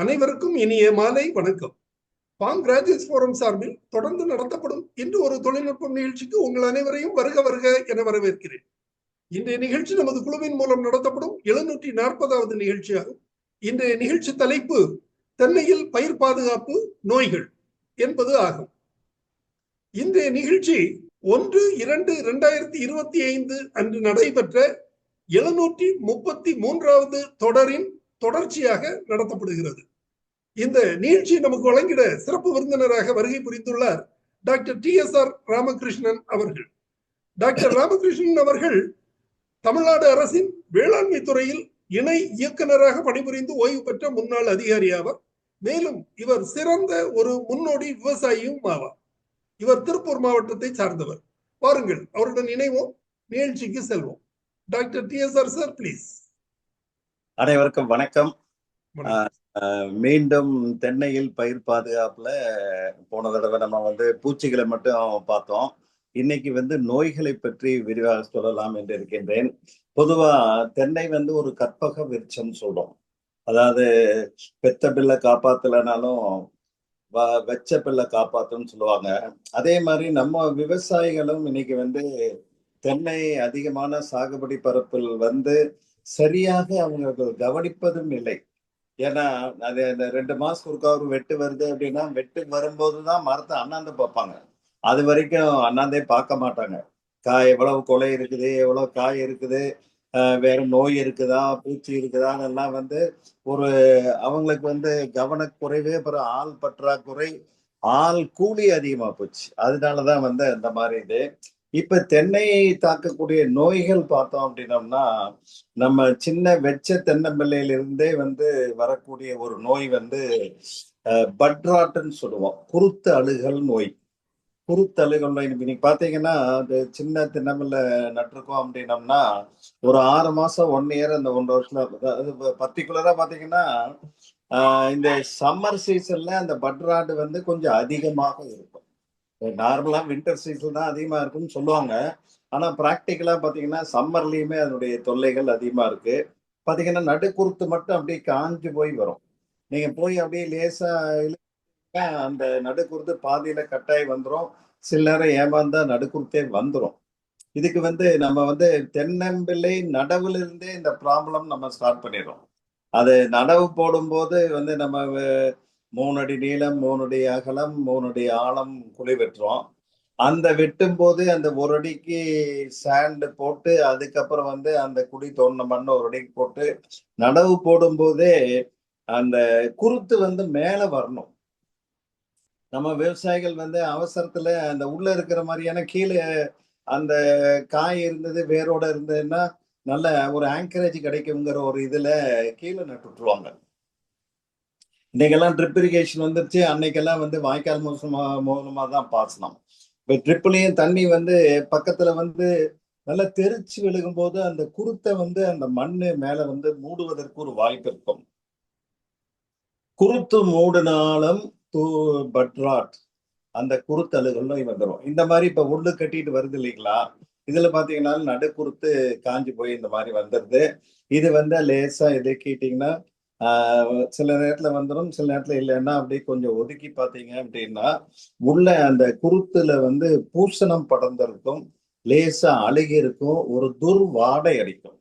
அனைவருக்கும் இனிய மாலை வணக்கம். பாங் கிராஜுவேட்ஸ் போரம் சார்பில் தொடர்ந்து நடத்தப்படும் இன்று ஒரு தொழில்நுட்பம் நிகழ்ச்சிக்கு உங்கள் அனைவரையும் வருக வருக என வரவேற்கிறேன். இன்றைய நிகழ்ச்சி நமது குழுவின் மூலம் நடத்தப்படும் 740வது நிகழ்ச்சியாகும். இன்றைய நிகழ்ச்சி தலைப்பு தென்னையில் பயிர் பாதுகாப்பு நோய்கள் என்பது ஆகும். இன்றைய நிகழ்ச்சி 1/2/2025 அன்று நடைபெற்ற 733வது தொடரின் தொடர்ச்சியாக நடத்தப்படுகிறது. இந்த நிகழ்ச்சி நமக்கு வழங்கிட சிறப்பு விருந்தினராக வருகை புரிந்துள்ளார் டாக்டர் TSR ராமகிருஷ்ணன் அவர்கள். டாக்டர் ராமகிருஷ்ணன் அவர்கள் தமிழ்நாடு அரசின் வேளாண்மை துறையில் இணை இயக்குநராக பணிபுரிந்து ஓய்வு பெற்ற முன்னாள் அதிகாரி ஆவார். மேலும் இவர் சிறந்த ஒரு முன்னோடி விவசாயியும் ஆவார். இவர் திருப்பூர் மாவட்டத்தை சார்ந்தவர். வாருங்கள், அவருடன் இணைவோம், நிகழ்ச்சிக்கு செல்வோம். Doctor TSR sir, please. அனைவருக்கும் வணக்கம். மீண்டும் தென்னையில் பயிர் பாதுகாப்புல போன தடவை நம்ம பூச்சிகளை மட்டும் பார்த்தோம். இன்னைக்கு நோய்களை பற்றி விரிவாக சொல்லலாம் என்று இருக்கின்றேன். பொதுவா தென்னை ஒரு கற்பக விருட்சம் சொல்றோம். அதாவது பெத்த பிள்ளை காப்பாத்தலைனாலும் வெச்ச பிள்ளை காப்பாத்துன்னு சொல்லுவாங்க. அதே மாதிரி நம்ம விவசாயிகளும் இன்னைக்கு தென்னை அதிகமான சாகுபடி பரப்பில் சரியாக அவர்கள் கவனிப்பதும் இல்லை. ஏன்னா அது அந்த 2 மாசத்துக்கு ஒருக்கா ஒரு வெட்டு வருது அப்படின்னா, வெட்டு வரும்போதுதான் மரத்தை அண்ணாந்து பார்ப்பாங்க. அது வரைக்கும் அண்ணாந்தே பார்க்க மாட்டாங்க. காய் எவ்வளவு கொலை இருக்குது, எவ்வளவு காய் இருக்குது, வேற நோய் இருக்குதா, பூச்சி இருக்குதான்னு எல்லாம் ஒரு அவங்களுக்கு கவனக்குறைவே, அப்புறம் ஆள் பற்றாக்குறை, ஆள் கூலி அதிகமா போச்சு. அதனாலதான் இந்த மாதிரி இது. இப்ப தென்னையை தாக்கக்கூடிய நோய்கள் பார்த்தோம் அப்படின்னோம்னா, நம்ம சின்ன வெச்ச தென்னம்பிள்ளையிலிருந்தே வரக்கூடிய ஒரு நோய் பட்ராட்டுன்னு சொல்லுவோம். குருத்து அழுகல் நோய். குருத்து அழுகல் நோய் இன்னைக்கு பாத்தீங்கன்னா, அது சின்ன தென்னம்பிள்ளை நட்டிருக்கோம் அப்படின்னோம்னா ஒரு 6 மாசம் 1 இயர் அந்த 1 வருஷத்துல, அது பர்டிகுலரா பாத்தீங்கன்னா இந்த சம்மர் சீசன்ல அந்த பட்ராட்டு கொஞ்சம் அதிகமாக இருக்கும். நார்மலா வின்டர் சீசன் தான் அதிகமா இருக்குன்னு சொல்லுவாங்க. ஆனா பிராக்டிக்கலா பாத்தீங்கன்னா சம்மர்லயுமே அதனுடைய தொல்லைகள் அதிகமா இருக்கு. பாத்தீங்கன்னா நடுக்குருத்து மட்டும் அப்படியே காஞ்சு போய் வரும். நீங்க போய் அப்படியே லேசா அந்த நடுக்குருத்து பாதியில கட்டாயி வந்துடும். சில நேரம் ஏமாந்தா நடுக்குருத்தே வந்துடும். இதுக்கு நம்ம தென்னம்பிள்ளை நடவுல இருந்தே இந்த ப்ராப்ளம் நம்ம ஸ்டார்ட் பண்ணிடுறோம். அது நடவு போடும்போது நம்ம 3 அடி நீளம், 3 அடி அகலம், 3 அடி ஆழம் குழி வெட்டுறோம். அந்த வெட்டும் போது அந்த 1 அடிக்கு சாண்ட் போட்டு, அதுக்கப்புறம் அந்த குழி தோண்டின மண்ணை 1 அடிக்கு போட்டு நடவு போடும் போதே அந்த குருத்து மேல வரணும். நம்ம விவசாயிகள் அவசரத்துல அந்த உள்ள இருக்கிற மாதிரியான கீழே அந்த காய் இருந்தது, வேரோட இருந்ததுன்னா நல்ல ஒரு ஆங்கரேஜ் கிடைக்குங்கிற ஒரு இதுல கீழே நட்டு விட்டுருவாங்க. இன்னைக்கெல்லாம் ட்ரிப் இரிகேஷன் வந்துருச்சு. அன்னைக்கெல்லாம் வாய்க்கால் மூலமா தான் பாசனம். இப்ப ட்ரிப்லயும் தண்ணி பக்கத்துல நல்லா தெரிச்சு விழுகும் போது அந்த குருத்தை அந்த மண்ணு மேல மூடுவதற்கு ஒரு வாய்ப்பு இருக்கும். குருத்து மூடினாலும் பட்ராட், அந்த குருத்தழுகல் நோய் வந்துடும். இந்த மாதிரி இப்ப உள்ளு கட்டிட்டு வருது இல்லைங்களா, இதுல பாத்தீங்கன்னா நடுக்குருத்து காஞ்சி போய் இந்த மாதிரி வந்துடுது. இது லேசா இலக்கிட்டீங்கன்னா சில நேரத்துல வந்துடும், சில நேரத்துல இல்லைன்னா அப்படியே கொஞ்சம் ஒதுக்கி பார்த்தீங்க அப்படின்னா உள்ள அந்த குருத்துல பூசணம் படர்ந்திருக்கும், லேசா அழுகி இருக்கும், ஒரு துர்வாடை அடிக்கும்.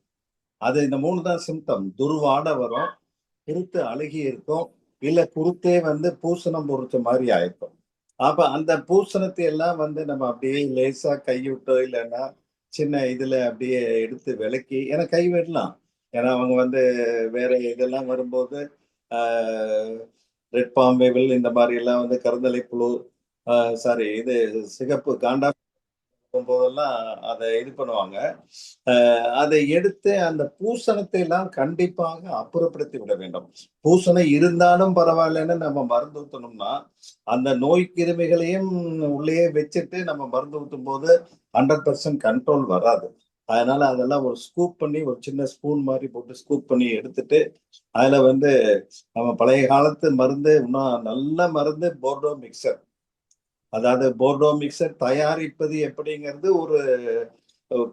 அது இந்த 3 தான் சிம்டம். துர்வாடை வரும், குருத்து அழுகி இருக்கும், இல்ல குருத்தே பூசணம் பொறிச்ச மாதிரி ஆயிருக்கும். அப்ப அந்த பூசணத்தை எல்லாம் நம்ம அப்படியே லேசா கைவிட்டோ இல்லைன்னா சின்ன இதுல அப்படியே எடுத்து விளக்கி, ஏன்னா கை விடலாம். ஏன்னா அவங்க வேற இதெல்லாம் வரும்போது ரெட் பாம்பேவில் இந்த மாதிரி எல்லாம் கருந்தலை புழு, சாரி இது சிகப்பு காண்டா போதெல்லாம் அதை இது பண்ணுவாங்க. அதை எடுத்து அந்த பூசணத்தை எல்லாம் கண்டிப்பாக அப்புறப்படுத்தி விட வேண்டும். பூசணம் இருந்தாலும் பரவாயில்லன்னு நம்ம மருந்து ஊற்றணும்னா அந்த நோய் கிருமிகளையும் உள்ளே வச்சுட்டு நம்ம மருந்து ஊற்றும் போது 100% கண்ட்ரோல் வராது. அதனால அதெல்லாம் ஒரு ஸ்கூப் பண்ணி, ஒரு சின்ன ஸ்பூன் மாதிரி போட்டு ஸ்கூப் பண்ணி எடுத்துட்டு அதுல நம்ம பழைய காலத்து மருந்து, இன்னும் நல்ல மருந்து போர்டோ மிக்சர். அதாவது போர்டோ மிக்சர் தயாரிப்பது எப்படிங்கிறது ஒரு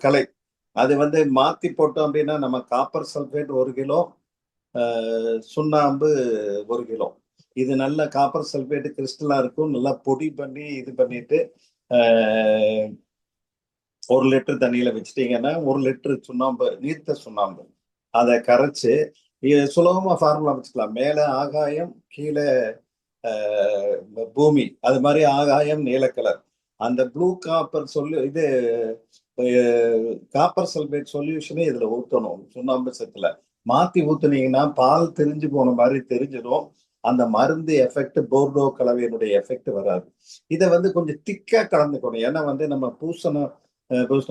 கலை. அது மாத்தி போட்டோம் அப்படின்னா நம்ம காப்பர் சல்ஃபேட் 1 கிலோ, சுண்ணாம்பு 1 கிலோ. இது நல்ல காப்பர் சல்பேட் கிறிஸ்டலா இருக்கும். நல்லா பொடி பண்ணி இது பண்ணிட்டு 1 லிட்டர் தண்ணியில வச்சுட்டீங்கன்னா 1 லிட்டர் சுண்ணாம்பு, நீர்த்த சுண்ணாம்பு அதை கரைச்சு சுலபமா ஃபார்முலா வச்சுக்கலாம். மேல ஆகாயம், கீழே பூமி, அது மாதிரி ஆகாயம் நீல கலர். அந்த ப்ளூ காப்பர் இது காப்பர் சல்பேட் சொல்யூஷனே இதுல ஊத்தணும். சுண்ணாம்பு சத்துல மாத்தி ஊத்துனீங்கன்னா பால் தெரிஞ்சு போன மாதிரி தெரிஞ்சிடும். அந்த மருந்து எஃபெக்ட், போர்டோ கலவையினுடைய எஃபெக்ட் வராது. இதை கொஞ்சம் திக்கா கலந்துக்கணும். ஏன்னா நம்ம பூசணம்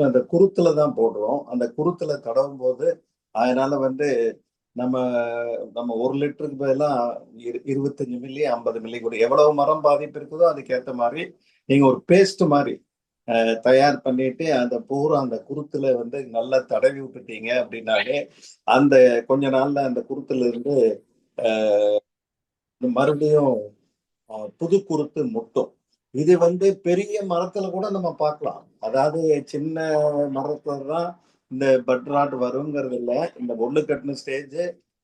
அந்த குருத்துல தான் போடுறோம். அந்த குருத்துல தடவும் போது அதனால நம்ம நம்ம 1 லிட்டருக்கு பதிலாக 25 மில்லி 50 மில்லி கூட எவ்வளவு மரம் பாதிப்பு இருக்குதோ அதுக்கேற்ற மாதிரி நீங்க ஒரு பேஸ்ட் மாதிரி தயார் பண்ணிட்டு அந்த பூரா அந்த குருத்துல நல்லா தடவி விட்டுட்டீங்க அப்படின்னாலே அந்த கொஞ்ச நாள்ல அந்த குருத்துல இருந்து மறுபடியும் புது குருத்து முட்டும். இது பெரிய மரத்துல கூட நம்ம பார்க்கலாம். அதாவது சின்ன மரத்துல தான் இந்த பட்ராட் வருங்கிறது இல்லை. இந்த ஒண்ணு கட்டின ஸ்டேஜ்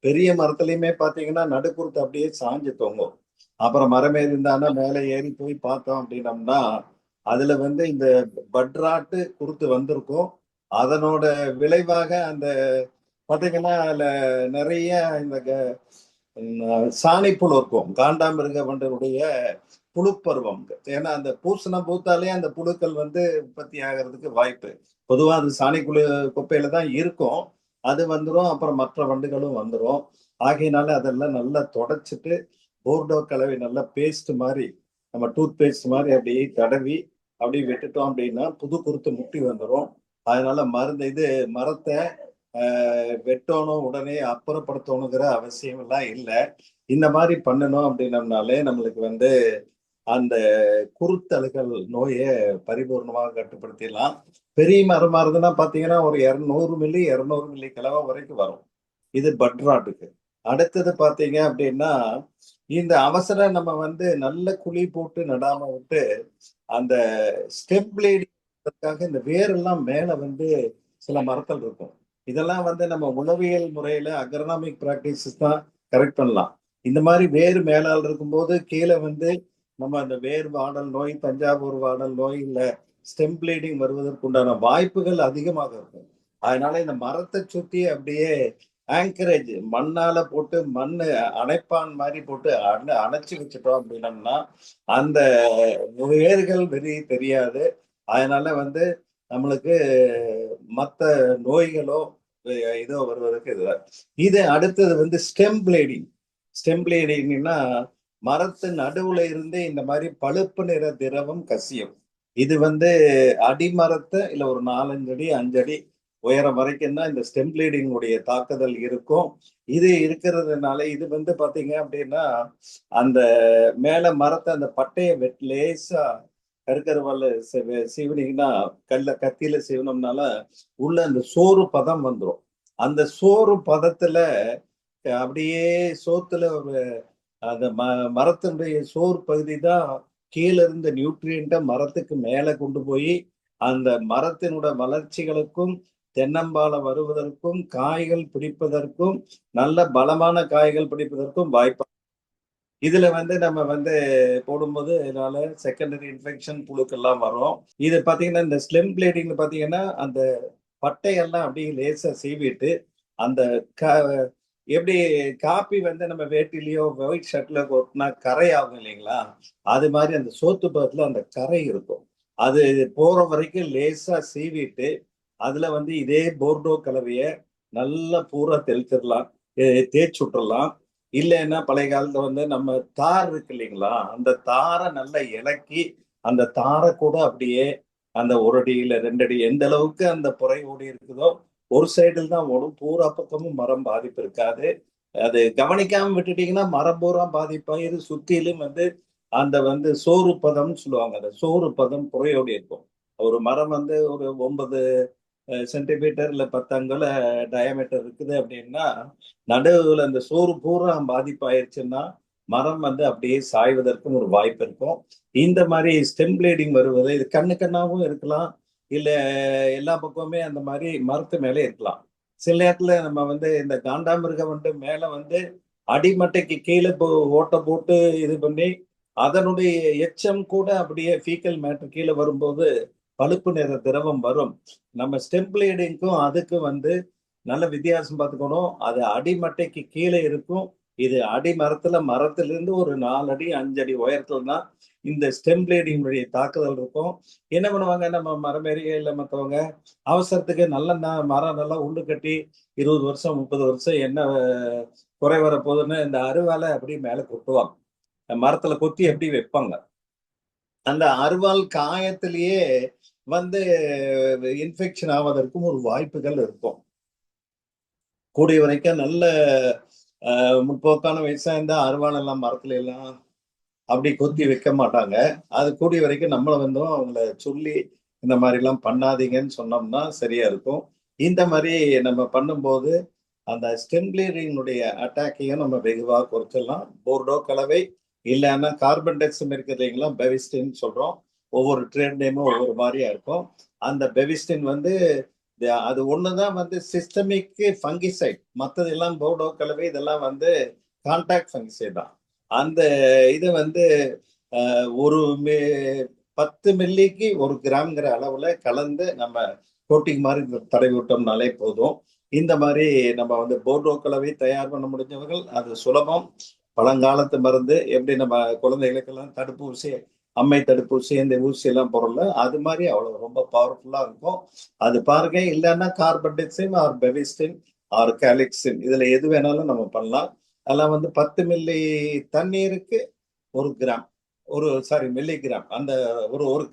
பெரிய மரத்துலயுமே பாத்தீங்கன்னா நடுக்குருத்து அப்படியே சாஞ்சு தொங்கும். அப்புறம் மரம் ஏறி இருந்தானா மேலே ஏறி போய் பார்த்தோம் அப்படின்னம்னா அதுல இந்த பட்ராட்டு குருத்து வந்திருக்கும். அதனோட விளைவாக அந்த பாத்தீங்கன்னா அதுல நிறைய இந்த சாணிப்புழு இருக்கும். காண்டாமிருக வண்டனுடைய புழுப்பருவம். ஏன்னா அந்த பூசணம் பூத்தாலே அந்த புழுக்கள் உற்பத்தி ஆகிறதுக்கு வாய்ப்பு. பொதுவா அது சாணிக்குழு குப்பையில தான் இருக்கும். அது வந்துடும். அப்புறம் மற்ற வண்டுகளும் வந்துடும். ஆகையினால அதெல்லாம் நல்லா தொடச்சிட்டு போர்டோ கலவை நல்லா பேஸ்ட் மாதிரி, நம்ம டூத் பேஸ்ட் மாதிரி அப்படியே தடவி அப்படியே விட்டுட்டோம் அப்படின்னா புது குருத்து முட்டி வந்துடும். அதனால மரத்தை வெட்டணும், உடனே அப்புறப்படுத்தணுங்கிற அவசியம் எல்லாம் இல்லை. இந்த மாதிரி பண்ணணும் அப்படின்னம்னாலே நம்மளுக்கு அந்த குருத்தழுகல் நோயை பரிபூர்ணமாக கட்டுப்படுத்திடலாம். பெரிய மரமா இருந்ததுன்னா பாத்தீங்கன்னா ஒரு 200 மில்லி 200 மில்லி கலவை வரைக்கும் வரும். இது பட்ராட்டுக்கு. அடுத்தது பாத்தீங்க அப்படின்னா இந்த அவசரம் நம்ம நல்ல குழி போட்டு நடாம விட்டு அந்த ஸ்டெம் பிளேடிங்காக இந்த வேரெல்லாம் மேல சில மரத்தல் இருக்கும். இதெல்லாம் நம்ம உளவியல் முறையில அக்ரனாமிக் பிராக்டிசஸ் தான் கரெக்ட் பண்ணலாம். இந்த மாதிரி வேறு மேலால் இருக்கும்போது கீழே நம்ம அந்த வேர் வாடல் நோய், தஞ்சாவூர் வாடல் நோய், இல்ல ஸ்டெம் பிளீடிங் வருவதற்கு உண்டான வாய்ப்புகள் அதிகமாக இருக்கும். அதனால இந்த மரத்தை சுத்தி அப்படியே ஆங்கரேஜ் மண்ணால போட்டு மண்ணு அணைப்பான் மாதிரி போட்டு அணைச்சு வச்சுட்டோம் அப்படின்னம்னா அந்த வேர்கள் தெரியாது. அதனால நம்மளுக்கு மற்ற நோய்களோ இதோ வருவதற்கு இது அடுத்தது ஸ்டெம் பிளேடிங். ஸ்டெம் பிளேடிங்னா மரத்து நடுவுல இருந்து இந்த மாதிரி பழுப்பு நிற திரவம் கசியும். இது அடிமரத்தை இல்ல ஒரு 4-5 அடி 5 அடி உயரம் வரைக்கும் தான் இந்த ஸ்டெம் பிளீடிங் உடைய தாக்குதல் இருக்கும். இது இருக்கிறதுனால இது பாத்தீங்க அப்படின்னா அந்த மேல மரத்தை அந்த பட்டையை லேசா கருக்கருவால சீவனிங்கன்னா கத்தியில சீவனம்னால உள்ள அந்த சோறு பதம் வந்துடும். அந்த சோறு பதத்துல அப்படியே சோத்துல ஒரு அந்த மரத்தினுடைய சோறு பகுதி தான் கீழே இருந்த நியூட்ரியண்ட்டை மரத்துக்கு மேல கொண்டு போய் அந்த மரத்தினோட வளர்ச்சிகளுக்கும் தென்னம்பால வருவதற்கும் காய்கள் பிடிப்பதற்கும் நல்ல பலமான காய்கள் பிடிப்பதற்கும் வாய்ப்பு. இதுல நம்ம போடும்போது இதனால செகண்டரி இன்ஃபெக்ஷன் புழுக்கெல்லாம் வரும். இது பாத்தீங்கன்னா இந்த ஸ்லெம் பிளேடிங்ல பாத்தீங்கன்னா அந்த பட்டையெல்லாம் அப்படியே லேசா சீவிட்டு அந்த எப்படி காப்பி நம்ம வேட்டிலையோ ஒயிட் ஷர்ட்ல கொட்டினா கரை ஆகும் இல்லைங்களா, அது மாதிரி அந்த சோத்து பதத்துல அந்த கரை இருக்கும். அது போற வரைக்கும் லேசா சீவிட்டு அதுல இதே போர்டோ கலவைய நல்லா பூரா தெளிச்சிடலாம், தேய்ச்சி விட்டுறலாம். இல்லைன்னா பழைய காலத்துல நம்ம தார் இருக்கு இல்லைங்களா, அந்த தாரை நல்லா இலக்கி அந்த தாரை கூட அப்படியே அந்த 1 அடி இல்ல 2 அடி எந்த அளவுக்கு அந்த புரை ஓடி இருக்குதோ ஒரு சைடில் தான் ஓடும். பூரா பக்கமும் மரம் பாதிப்பு இருக்காது. அது கவனிக்காம விட்டுட்டீங்கன்னா மரம் பூரா பாதிப்பாயிரு. சுத்திலும் அந்த சோறு பதம் சொல்லுவாங்க. அந்த சோறு பதம் புறையோடி இருக்கும். ஒரு மரம் ஒரு 9 சென்டிமீட்டர் இல்ல 10 அங்குல டயமீட்டர் இருக்குது அப்படின்னா நடுவுல அந்த சோறு பூரா பாதிப்பாயிருச்சுன்னா மரம் அப்படியே சாய்வதற்கும் ஒரு வாய்ப்பு இருக்கும். இந்த மாதிரி ஸ்டெம் பிளேடிங் வருவது இது கண்ணாவும் இருக்கலாம், இல்ல எல்லா பக்கமுமே அந்த மாதிரி மரத்து மேலே இருக்கலாம். சில நேரத்துல நம்ம வந்து இந்த காண்டாமிருகம் வந்து மேல வந்து அடிமட்டைக்கு கீழே ஓட்டை போட்டு இது பண்ணி அதனுடைய எச்சம் கூட அப்படியே ஃபீக்கல் மேட்டர் கீழே வரும்போது பழுப்பு நிற திரவம் வரும். நம்ம ஸ்டெம் ப்ளீடிங்க்கும் அதுக்கு வந்து நல்ல வித்தியாசம் பார்த்துக்கணும். அது அடிமட்டைக்கு கீழே இருக்கும். இது அடி மரத்திலிருந்து ஒரு 4 அடி 5 அடி உயரத்துல தான் இந்த ஸ்டெம் ப்ளீடிங்குடைய தாக்குதல் இருக்கும். என்ன பண்ணுவாங்க நம்ம மரமேறிய இல்லை மற்றவங்க அவசரத்துக்கு நல்ல மரம் நல்லா உண்டு கட்டி 20 வருஷம் 30 வருஷம் என்ன குறை வர போகுதுன்னு இந்த அருவாலை அப்படி மேல கொட்டுவாங்க. மரத்துல கொத்தி எப்படி வைப்பாங்க. அந்த அருவாள் காயத்திலேயே வந்து இன்ஃபெக்ஷன் ஆவதற்கும் ஒரு வாய்ப்புகள் இருக்கும். கூடிய வரைக்கும் நல்ல முற்போக்கான வயசா இருந்தா அருவாள் எல்லாம் மரத்துல எல்லாம் அப்படி கொத்தி வைக்க மாட்டாங்க. அது கூடிய வரைக்கும் நம்மள வந்து அவங்கள சொல்லி இந்த மாதிரி எல்லாம் பண்ணாதீங்கன்னு சொன்னோம்னா சரியா இருக்கும். இந்த மாதிரி நம்ம பண்ணும்போது அந்த ஸ்டெம் ப்ளீடிங்குடைய அட்டாக்கையும் நம்ம வெகுவா குறைச்சிடலாம். போர்டோ கலவை இல்லைன்னா கார்பன் டெக்ஸம் இருக்கிறீங்களா பெவிஸ்டின் சொல்றோம். ஒவ்வொரு ட்ரேட் நேமும் ஒவ்வொரு மாதிரியா இருக்கும். அந்த பெவிஸ்டின் வந்து அது ஒண்ணுதான் வந்து சிஸ்டமிக் ஃபங்கிசைட். மற்றது எல்லாம் போர்டோ கலவை இதெல்லாம் வந்து கான்டாக்ட் ஃபங்கிசைட் தான். அந்த இது வந்து ஒரு 10 மில்லிக்கு 1 கிராம்ங்கிற அளவுல கலந்து நம்ம கோட்டிங் மாதிரி தடவி விட்டோம்னாலே போதும். இந்த மாதிரி நம்ம வந்து போர்டோ கலவை தயார் பண்ண முடிஞ்சவர்கள் அது சுலபம். பழங்காலத்து மருந்து எப்படி நம்ம குழந்தைகளுக்கெல்லாம் தடுப்பூசி அம்மை தடுப்பூசி இந்த ஊசி எல்லாம் போறல அது மாதிரி அவ்வளவு ரொம்ப பவர்ஃபுல்லா இருக்கும். அது பாருங்க. இல்லைன்னா கார்பன்டெக்சின் ஆர் பெவிஸ்டின் ஆர் கேலிக்சின் இதுல எது வேணாலும் நம்ம பண்ணலாம். அதெல்லாம் வந்து 10 மில்லி தண்ணீருக்கு 1 கிராம் மில்லிகிராம் அந்த ஒரு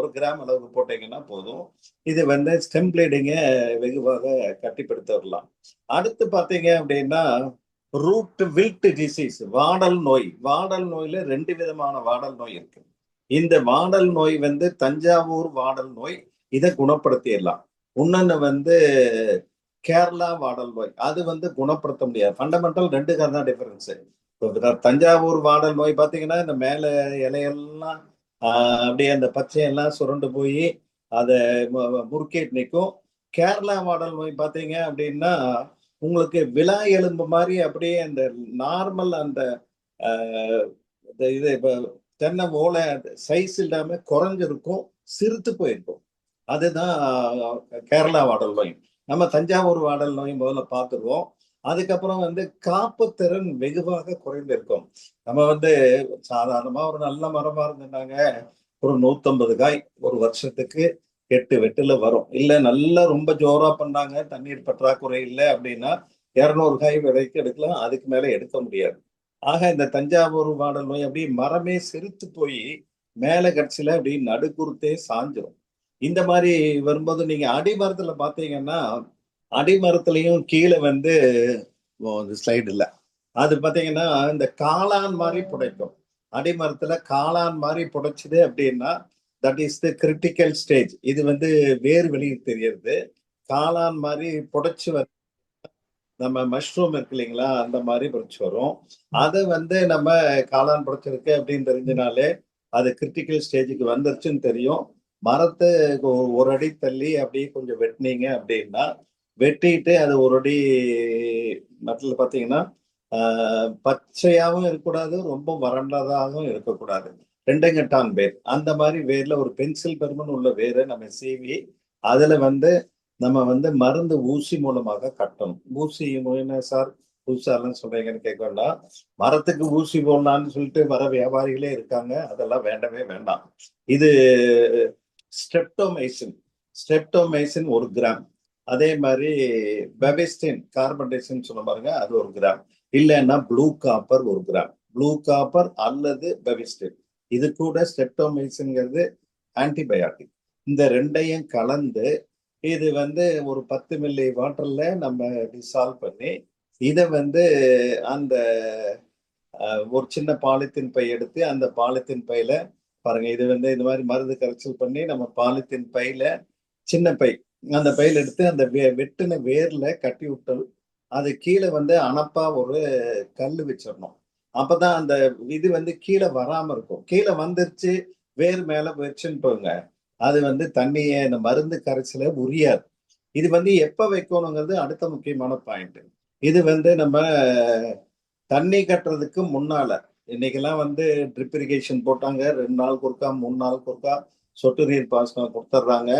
கிராம் அளவுக்கு போட்டீங்கன்னா போதும். இது வந்து ஸ்டெம் ப்ளீடிங்கை வெகுவாக கட்டிப்படுத்த வரலாம். அடுத்து பார்த்தீங்க அப்படின்னா ரூட் வில்ட் டிசீஸ், வாடல் நோய். வாடல் நோயில 2 விதமான வாடல் நோய் இருக்கு. இந்த வாடல் நோய் வந்து தஞ்சாவூர் வாடல் நோய், இதை குணப்படுத்திடலாம். இன்னொன்னு வந்து கேரளா வாடல் நோய், அது வந்து குணப்படுத்த முடியாது. ஃபண்டமெண்டல் 2 தான் டிஃபரன்ஸ். தஞ்சாவூர் வாடல் நோய் பார்த்தீங்கன்னா இந்த மேல இலையெல்லாம் அப்படியே அந்த பச்சையெல்லாம் சுரண்டு போய் அதை முறுக்கிட்டு நிற்கும். கேரளா வாடல் நோய் பார்த்தீங்க அப்படின்னா உங்களுக்கு விலா எலும்பு மாதிரி அப்படியே அந்த நார்மல் அந்த இது இப்போ தென்னை ஓலை சைஸ் இல்லாம குறைஞ்சிருக்கும், சிறுத்து போயிருக்கும். அதுதான் கேரளா வாடல் நோய். நம்ம தஞ்சாவூர் வாடல் நோய் முதல்ல பார்த்துருவோம். அதுக்கப்புறம் வந்து காப்பு திறன் வெகுவாக குறைந்திருக்கும். நம்ம வந்து சாதாரணமா ஒரு நல்ல மரமா இருந்துட்டாங்க ஒரு 150 காய் ஒரு வருஷத்துக்கு 8 வெட்டுல வரும். இல்ல நல்லா ரொம்ப ஜோரா பண்ணாங்க தண்ணீர் பற்றாக்குறை இல்லை அப்படின்னா 200 காய் விலைக்கு எடுக்கலாம், அதுக்கு மேல எடுக்க முடியாது. ஆக இந்த தஞ்சாவூர் வாடல் நோய் அப்படியே மரமே சிறுத்து போய் மேல கட்சியில அப்படி நடுக்குறுத்தே சாஞ்சிரும். இந்த மாதிரி வரும்போது நீங்க அடிமரத்துல பாத்தீங்கன்னா அடிமரத்துலயும் கீழே வந்து ஸ்லைடு இல்லை. அது பாத்தீங்கன்னா இந்த காளான் மாதிரி புடைக்கும். அடிமரத்துல காளான் மாதிரி புடைச்சுது அப்படின்னா that is the critical stage. இது வந்து வேறு வெளியில் தெரியறது. காளான் மாதிரி புடைச்சு நம்ம மஷ்ரூம் இருக்கு இல்லைங்களா, அந்த மாதிரி புடைச்சு வரும். அதை வந்து நம்ம காளான் புடைச்சிருக்கு அப்படின்னு தெரிஞ்சனாலே அது கிரிட்டிக்கல் ஸ்டேஜுக்கு வந்துருச்சுன்னு தெரியும். மரத்தை ஒரு அடி தள்ளி அப்படியே கொஞ்சம் வெட்டினீங்க அப்படின்னா வெட்டிட்டு அது ஒரு அடி மரத்தில் பார்த்தீங்கன்னா பச்சையாகவும் இருக்கக்கூடாது, ரொம்ப வறண்டதாகவும் இருக்கக்கூடாது. 2 கட்டான் வேர், அந்த மாதிரி வேர்ல ஒரு பென்சில் பெருமன் உள்ள வேரை நம்ம சீவி அதுல வந்து நம்ம வந்து மருந்து ஊசி மூலமாக கட்டணும். ஊசி மூலமா சார் புதுசாலாம் சொல்றீங்கன்னு கேட்க வேண்டாம். மரத்துக்கு ஊசி போடலான்னு சொல்லிட்டு வர வியாபாரிகளே இருக்காங்க. அதெல்லாம் வேண்டவே வேண்டாம். இது ஸ்ட்ரெப்டோமைசின் 1 கிராம். அதே மாதிரி பெவிஸ்டின் கார்பன்டேஷன் சொன்ன பாருங்க, அது 1 கிராம். இல்லைன்னா blue copper 1 gram. Blue copper அல்லது பெவிஸ்டின். இது கூட ஸ்ட்ரெப்டோமைசின்ங்கிறது ஆன்டிபயாட்டிக். இந்த 2ஐயும் கலந்து இது வந்து ஒரு 10 மில்லி வாட்டர்ல நம்ம டிசால்வ் பண்ணி இதை வந்து அந்த ஒரு சின்ன பாலித்தீன் பை எடுத்து அந்த பாலித்தீன் பையில பாருங்க, இது வந்து இந்த மாதிரி மருந்து கரைச்சல் பண்ணி நம்ம பாலித்தீன் பையில சின்ன பை அந்த பையில எடுத்து அந்த வெட்டின வேர்ல கட்டி விட்டல். அது கீழே வந்து அனப்பா ஒரு கல் வச்சிடணும். அப்பதான் அந்த இது வந்து கீழே வராம இருக்கும். கீழே வந்துருச்சு வேர் மேல வச்சுன்னு போங்க, அது வந்து தண்ணியை இந்த மருந்து கரைச்சல உரியாது. இது எப்ப வைக்கணுங்கிறது அடுத்த முக்கியமான பாயிண்ட். இது நம்ம தண்ணி கட்டுறதுக்கு முன்னால, இன்னைக்கெல்லாம் ட்ரிப் இரிகேஷன் போட்டாங்க, 2 நாளுக்கு ஒருக்கா 3 நாளுக்கு ஒருக்கா சொட்டு நீர் பாசனம் கொடுத்துட்றாங்க.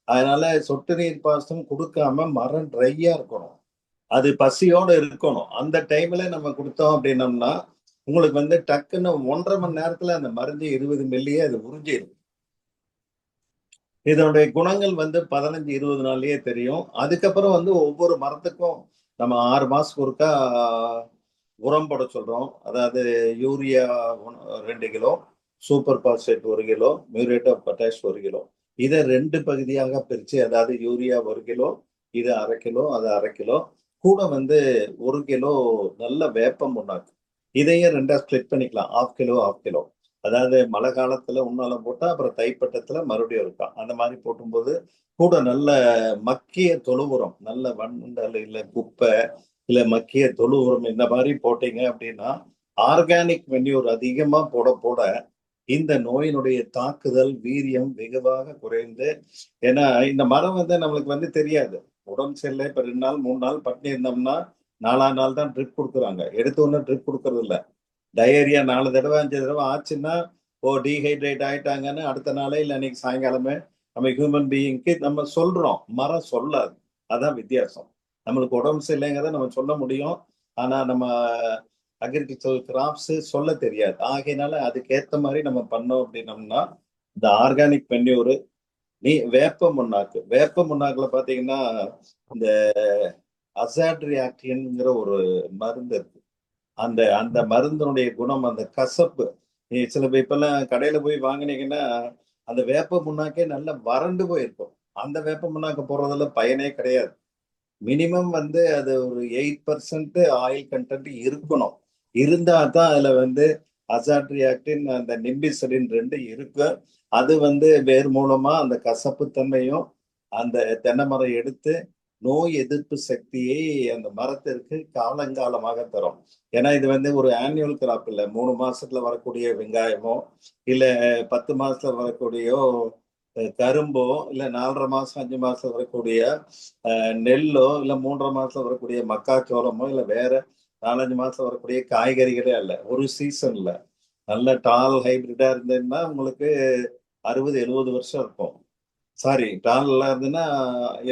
அதனால சொட்டு நீர் பாசனம் கொடுக்காம மரம் ட்ரையா இருக்கணும், அது பசியோட இருக்கணும். அந்த டைம்ல நம்ம கொடுத்தோம் அப்படின்னம்னா உங்களுக்கு டக்குன்னு 1.5 மணி நேரத்துல அந்த மருந்து 20 மில்லியே அது உறிஞ்சிடும். இதனுடைய குணங்கள் 15-20 நாள்லயே தெரியும். அதுக்கப்புறம் ஒவ்வொரு மரத்துக்கும் நம்ம 6 மாசத்துக்கு ஒருக்கா உரம் போட சொல்றோம். அதாவது urea 2 kilo, super phosphate 1 kilo, muriate of potash 1 kilo. இதை 2 பகுதியாக பிரிச்சு, அதாவது யூரியா 1 கிலோ, இது 1/2 கிலோ, அது 1/2 கிலோ, கூட 1 கிலோ நல்ல வேப்பம் புண்ணாக்கு. இதையும் 2ஆ ஸ்ப்ளிட் பண்ணிக்கலாம், 1/2 கிலோ 1/2 கிலோ. அதாவது மழை காலத்துல உன்னாலம் போட்டா அப்புறம் தைப்பட்டத்துல மறுபடியும் இருக்கா, அந்த மாதிரி போட்டும்போது கூட நல்ல மக்கிய தொழு உரம், நல்ல வண்டல் இல்ல குப்பை இல்ல மக்கிய தொழு உரம் இந்த மாதிரி போட்டீங்க அப்படின்னா ஆர்கானிக் மென்யூர் அதிகமா போட போட இந்த நோயினுடைய தாக்குதல் வீரியம் வெகுவாக குறைந்து. ஏன்னா இந்த மரம் நம்மளுக்கு தெரியாது, உடம்பு சரியில்லை இப்ப 2 நாள் 3 நாள் பட்டினி இருந்தோம்னா 4ஆம் நாள் தான் ட்ரிப் கொடுக்குறாங்க. எடுத்த உடனே ட்ரிப் கொடுக்கறது இல்லை. டயரியா 4 தடவை 5 தடவை ஆச்சுன்னா டீஹைட்ரேட் ஆயிட்டாங்கன்னு அடுத்த நாளே இல்லை அன்னைக்கு சாயங்காலமே நம்ம ஹியூமன் பீயிங்க்கு நம்ம சொல்றோம், மரம் சொல்லாது. அதான் வித்தியாசம். நம்மளுக்கு உடம்பு சரியில்லைங்கிறத நம்ம சொல்ல முடியும், ஆனா நம்ம அக்ரிகல்ச்சர் கிராப்ஸ் சொல்ல தெரியாது. ஆகையினால அதுக்கேற்ற மாதிரி நம்ம பண்ணோம் அப்படின்னம்னா இந்த ஆர்கானிக் மென்யூரு, வேப்ப முன்னாக்குல பாத்தீங்கன்னா இந்த அசாட்ரியாக்டின்ங்கிற ஒரு மருந்து இருக்கு. அந்த அந்த மருந்தினுடைய குணம், அந்த கசப்பு, சில பேர் இப்பெல்லாம் கடையில போய் வாங்கினீங்கன்னா அந்த வேப்ப முன்னாக்கே நல்லா வறண்டு போயிருக்கும். அந்த வேப்ப முன்னாக்க போடுறதுல பயனே கிடையாது. மினிமம் அது ஒரு 8% ஆயில் கண்டென்ட் இருக்கணும். இருந்தா தான் அதுல அசாட்ரியாக்டின் அந்த நிம்பிசலின் 2 இருக்கு. அது வேர் மூலமா அந்த கசப்பு தன்மையும் அந்த தென்னை மரம் எடுத்து நோய் எதிர்ப்பு சக்தியை அந்த மரத்திற்கு காலங்காலமாக தரும். ஏன்னா இது ஒரு ஆனுவல் கிராப் இல்லை, 3 மாசத்துல வரக்கூடிய வெங்காயமோ இல்ல 10 மாசத்துல வரக்கூடியோ கரும்போ இல்ல 4.5 மாசம் 5 மாசம் வரக்கூடிய நெல்லோ இல்ல 3.5 மாசம் வரக்கூடிய மக்காச்சோளமோ இல்ல வேற 4-5 மாசம் வரக்கூடிய காய்கறிகளே அல்ல. ஒரு சீசன்ல நல்ல டால் ஹைபிரிடா இருந்ததுன்னா உங்களுக்கு 60-70 வருஷம் இருக்கும். சாரி, டால் இருந்ததுன்னா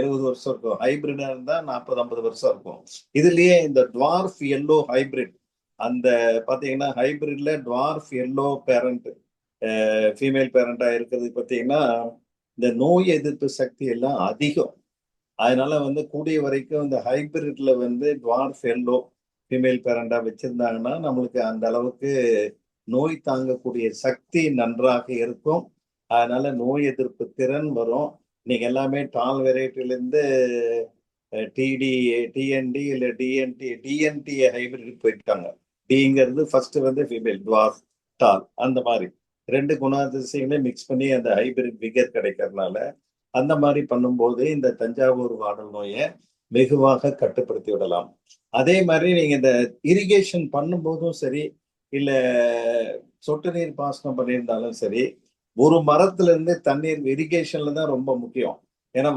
70 வருஷம் இருக்கும். ஹைபிரிடா இருந்தா 40-50 வருஷம் இருக்கும். இதுலயே இந்த டுவார்ஃப் எல்லோ ஹைபிரிட், அந்த பாத்தீங்கன்னா ஹைபிரிட்ல டுவார்ஃப் எல்லோ பேரண்ட் ஃபீமேல் பேரண்டா இருக்கிறது பார்த்தீங்கன்னா இந்த நோய் எதிர்ப்பு சக்தி எல்லாம் அதிகம். அதனால கூடிய வரைக்கும் இந்த ஹைபிரிட்ல டுவார்ஃப் எல்லோ ஃபீமேல் பேரண்டா வச்சிருந்தாங்கன்னா நம்மளுக்கு அந்த அளவுக்கு நோய் தாங்கக்கூடிய சக்தி நன்றாக இருக்கும். அதனால நோய் எதிர்ப்பு திறன் வரும். இன்னைக்கு எல்லாமே டால் வெரைட்டிலேருந்து டிடி டிஎன்டி இல்லை டிஎன்டி ஹைபிரிட் போயிட்டாங்க. டிங்கிறது ஃபர்ஸ்ட் ஃபீமேல் டுவார்ஃப் டால், அந்த மாதிரி 2 குணாதிசயங்களையும் மிக்ஸ் பண்ணி அந்த ஹைபிரிட் விகர் கிடைக்கிறதுனால அந்த மாதிரி பண்ணும்போது இந்த தஞ்சாவூர் வாடல் நோயை வெகுவாக கட்டுப்படுத்தி விடலாம். அதே மாதிரி நீங்க இந்த இரிகேஷன் பண்ணும்போதும் சரி இல்ல சொட்டு நீர் பாசனம் பண்ணியிருந்தாலும் சரி, ஒரு மரத்துல இருந்து தண்ணீர் இரிகேஷன்ல தான் ரொம்ப முக்கியம். ஏன்னா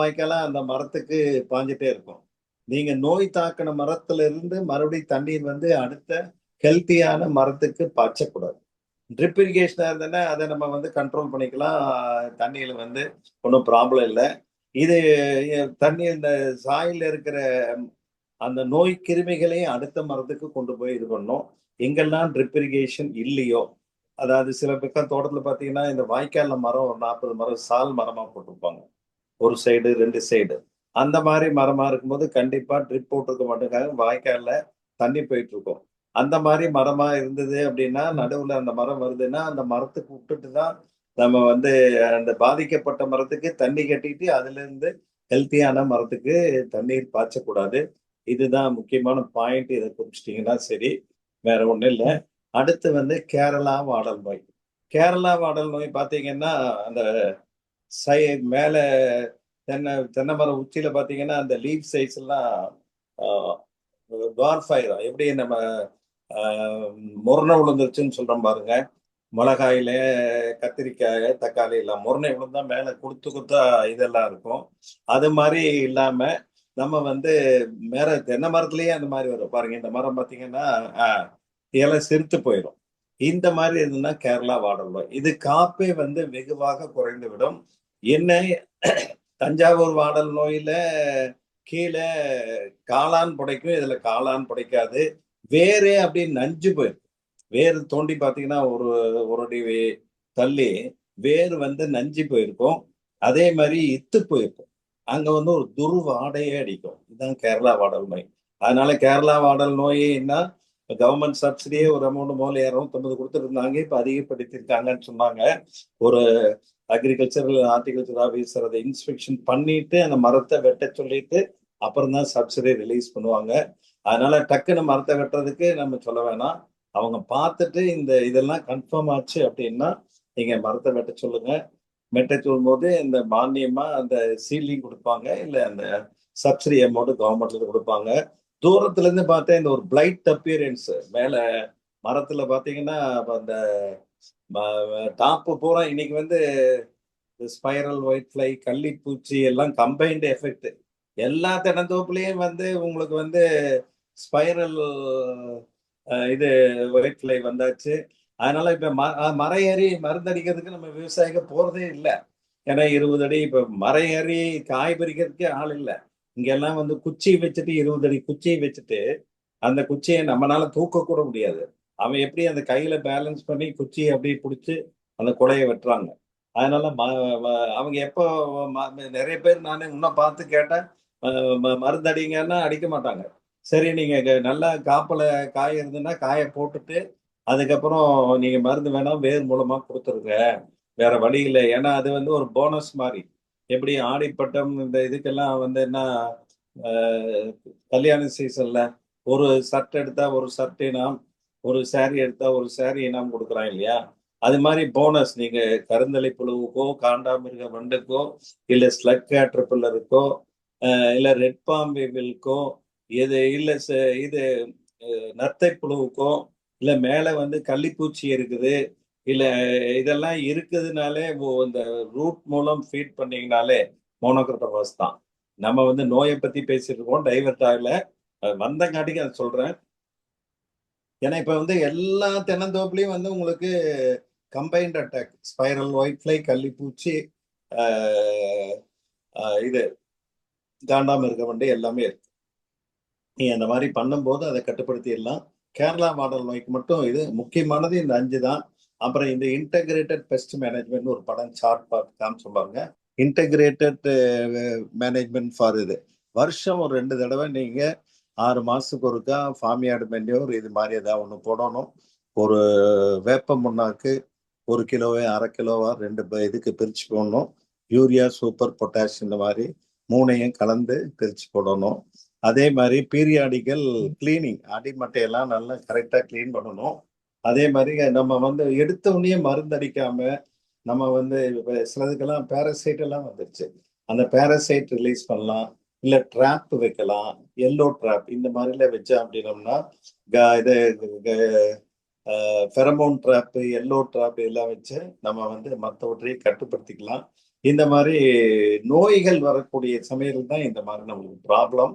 வாய்க்காலா அந்த மரத்துக்கு பாஞ்சிட்டே இருக்கும். நீங்க நோய் தாக்கின மரத்துல இருந்து மறுபடியும் தண்ணீர் அடுத்த ஹெல்த்தியான மரத்துக்கு பாய்ச்சக்கூடாது. ட்ரிப் இரிகேஷனா இருந்ததுன்னா அதை நம்ம கண்ட்ரோல் பண்ணிக்கலாம், தண்ணியில ஒன்றும் ப்ராப்ளம் இல்லை. இது தண்ணி இந்த சாயில இருக்கிற அந்த நோய் கிருமிகளையும் அடுத்த மரத்துக்கு கொண்டு போய் இது பண்ணும். எங்கெல்லாம் ட்ரிப் இரிகேஷன் இல்லையோ, அதாவது சில பக்கம் தோட்டத்துல பாத்தீங்கன்னா இந்த வாய்க்கால்ல மரம் ஒரு 40 மரம் சால் மரமா போட்டிருப்பாங்க, ஒரு சைடு 2 சைடு. அந்த மாதிரி மரமா இருக்கும்போது கண்டிப்பா ட்ரிப் போட்டிருக்க மாட்டேங்காங்க, வாய்க்கால்ல தண்ணி போயிட்டு இருக்கும். அந்த மாதிரி மரமா இருந்தது அப்படின்னா நடுவுல அந்த மரம் வருதுன்னா அந்த மரத்துக்கு விட்டுட்டு தான் நம்ம அந்த பாதிக்கப்பட்ட மரத்துக்கு தண்ணி கட்டிட்டு அதுல இருந்து ஹெல்த்தியான மரத்துக்கு தண்ணீர் பாய்ச்சக்கூடாது. இதுதான் முக்கியமான பாயிண்ட். இதை குறிச்சிட்டீங்கன்னா சரி, வேற ஒண்ணும் இல்லை. அடுத்து கேரளா வாடல் நோய். கேரளா வாடல் நோய் பாத்தீங்கன்னா அந்த மேல தென்னை மரம் உச்சியில பாத்தீங்கன்னா அந்த லீஃப் சைஸ் எல்லாம் டுவார்ஃப் ஆயிரும். எப்படி நம்ம முரணை விழுந்துருச்சுன்னு சொல்றோம் பாருங்க, மிளகாயில கத்திரிக்காய் தக்காளி எல்லாம் முரணை விழுந்தா மேல குடுத்து குத்தா இதெல்லாம் இருக்கும். அது மாதிரி இல்லாம நம்ம வந்து மேல தென்னை மரத்திலேயே அந்த மாதிரி வரும் பாருங்க. இந்த மரம் பார்த்தீங்கன்னா இலை சிறுத்து போயிடும். இந்த மாதிரி இருந்ததுன்னா கேரளா வாடல் நோய். இது காப்பே வந்து வெகுவாக குறைந்து விடும். என்ன தஞ்சாவூர் வாடல் நோயில கீழே காளான் புடைக்கும், இதுல காளான் புடைக்காது. வேறே அப்படியே நஞ்சு போயிடும். வேறு தோண்டி பார்த்தீங்கன்னா ஒரு அடி தள்ளி வேறு வந்து நஞ்சு போயிருக்கும். அதே மாதிரி இத்து போயிருக்கும். அங்க வந்து ஒரு துர்வாடையே அடிக்கும். இதுதான் கேரளா வாடல் நோய். அதனால கேரளா வாடல் நோய்னா கவர்மெண்ட் சப்சிடியே ஒரு அமௌண்ட் முதல்ல 250 கொடுத்துட்டு இருந்தாங்க. இப்ப அதிகப்படுத்திருக்காங்கன்னு சொன்னாங்க. ஒரு அக்ரிகல்ச்சரல் ஹார்டிகல்ச்சர் ஆஃபீஸர் அதை இன்ஸ்பெக்ஷன் பண்ணிட்டு அந்த மரத்தை வெட்ட சொல்லிட்டு அப்புறம் தான் சப்சிடி ரிலீஸ் பண்ணுவாங்க. அதனால டக்குன்னு மரத்தை வெட்டுறதுக்கு நம்ம சொல்ல வேணாம். அவங்க பார்த்துட்டு இந்த இதெல்லாம் கன்ஃபார்ம் ஆச்சு அப்படின்னா நீங்க மரத்தை வெட்ட சொல்லுங்க. வெட்ட சொல்லும் போது இந்த மானியமா அந்த சீலிங் கொடுப்பாங்க, இல்ல அந்த சப்சிடி அமௌண்ட் கவர்மெண்ட்ல கொடுப்பாங்க. தூரத்துல இருந்து பார்த்தா இந்த ஒரு பிளைட் அப்பியரன்ஸ் மேல மரத்துல பாத்தீங்கன்னா அந்த டாப்பு பூரா இன்னைக்கு வந்து ஸ்பைரல் ஒயிட் ஃபிளை கள்ளிப்பூச்சி எல்லாம் கம்பைன்டு எஃபெக்ட். எல்லா தென்னந்தோப்புலயும் வந்து உங்களுக்கு வந்து ஸ்பைரல் இது ஒயிட் ஃபிளை வந்தாச்சு. அதனால இப்ப மரம் ஏறி மருந்தடிக்கிறதுக்கு நம்ம விவசாயிக போறதே இல்லை. ஏன்னா 20 அடி இப்ப மரம் ஏறி காய் பறிக்கிறதுக்கே ஆள் இல்லை. இங்க எல்லாம் வந்து குச்சி வச்சுட்டு 20 அடி குச்சியை வச்சுட்டு அந்த குச்சியை நம்மளால தூக்க கூட முடியாது. அவன் எப்படி அந்த கையில பேலன்ஸ் பண்ணி குச்சியை அப்படியே பிடிச்சி அந்த குலையை வெட்டுறாங்க. அதனால அவங்க எப்போ நிறைய பேர் நான் இன்னும் பார்த்து கேட்டேன், மருந்து அடிங்கன்னா அடிக்க மாட்டாங்க. சரி நீங்க நல்லா காப்பில் காய் இருந்ததுன்னா காயை போட்டுட்டு அதுக்கப்புறம் நீங்க மருந்து வேணாம் வேர் மூலமா கொடுத்துருங்க, வேற வழி இல்லை. ஏன்னா அது வந்து ஒரு போனஸ் மாதிரி. எப்படி ஆடிப்பட்டம் இந்த இதுக்கெல்லாம் வந்து என்ன கல்யாண சீசன்ல ஒரு ஷர்ட் எடுத்தா ஒரு ஷர்ட் இனாம், ஒரு சாரி எடுத்தா ஒரு சாரி இனாம் கொடுக்குறான் இல்லையா? அது மாதிரி போனஸ் நீங்க கருந்தலை புழுவுக்கோ காண்டாமிருக வண்டுக்கோ இல்ல ஸ்லக் கேட்டர்பில்லருக்கோ இல்ல ரெட் பாம்பிவில்க்கோ இது இல்ல இது நத்தை புழுவுக்கோ இல்ல மேல வந்து கள்ளிப்பூச்சி இருக்குது இல்ல இதெல்லாம் இருக்குதுனாலே இந்த ரூட் மூலம் ஃபீட் பண்ணீங்கனாலே மோனோக்ரோட்டோபாஸ் தான். நம்ம வந்து நோயை பத்தி பேசிட்டு இருக்கோம், டைவர்ட் ஆகல. வந்தங்காட்டிக்கு அதை சொல்றேன். ஏன்னா இப்ப வந்து எல்லா தென்னந்தோப்புலயும் வந்து உங்களுக்கு combined attack spiral white fly கள்ளிப்பூச்சி இது காண்டாமிருக வண்டு எல்லாமே இருக்கு. நீ அந்த மாதிரி பண்ணும்போது அதை கட்டுப்படுத்திடலாம். கேரளா மாடல் நோய்க்கு மட்டும் இது முக்கியமானது இந்த 5 தான். அப்புறம் இந்த இன்டகிரேட்டட் பெஸ்ட் மேனேஜ்மெண்ட் ஒரு படம் சார்ட் பார்த்து காமிச்சு பாருங்க. இன்டகிரேட்டட் மேனேஜ்மெண்ட் ஃபார் இது வருஷம் ஒரு 2 தடவை நீங்க 6 மாசத்துக்கு ஒருக்கா ஃபார்மியார்டு மென்யூர் இது மாதிரி ஏதாவது ஒன்று போடணும். ஒரு வேப்ப முன்னாக்கு 1 கிலோவே 1/2 கிலோவா 2 இதுக்கு பிரிச்சு போடணும். யூரியா சூப்பர் பொட்டாஷ் இந்த மாதிரி 3ஐயும் கலந்து பிரிச்சு போடணும். அதே மாதிரி பீரியாடிக்கல் கிளீனிங், அடிமட்டையெல்லாம் நல்லா கரெக்டா கிளீன் பண்ணணும். அதே மாதிரி நம்ம வந்து எடுத்த உடனே மருந்து அடிக்காம நம்ம வந்து சிலதுக்கெல்லாம் பேரசைட் எல்லாம் வந்துருச்சு. அந்த பேரசைட் ரிலீஸ் பண்ணலாம், இல்ல ட்ராப் வைக்கலாம், எல்லோ ட்ராப் இந்த மாதிரில வச்சோம் அப்படின்னோம்னா இது ஃபெரமோன் ட்ராப் எல்லோ ட்ராப் எல்லாம் வச்சு நம்ம வந்து மற்றவற்றையும் கட்டுப்படுத்திக்கலாம். இந்த மாதிரி நோய்கள் வரக்கூடிய சமயத்தில் தான் இந்த மாதிரி நம்மளுக்கு ப்ராப்ளம்.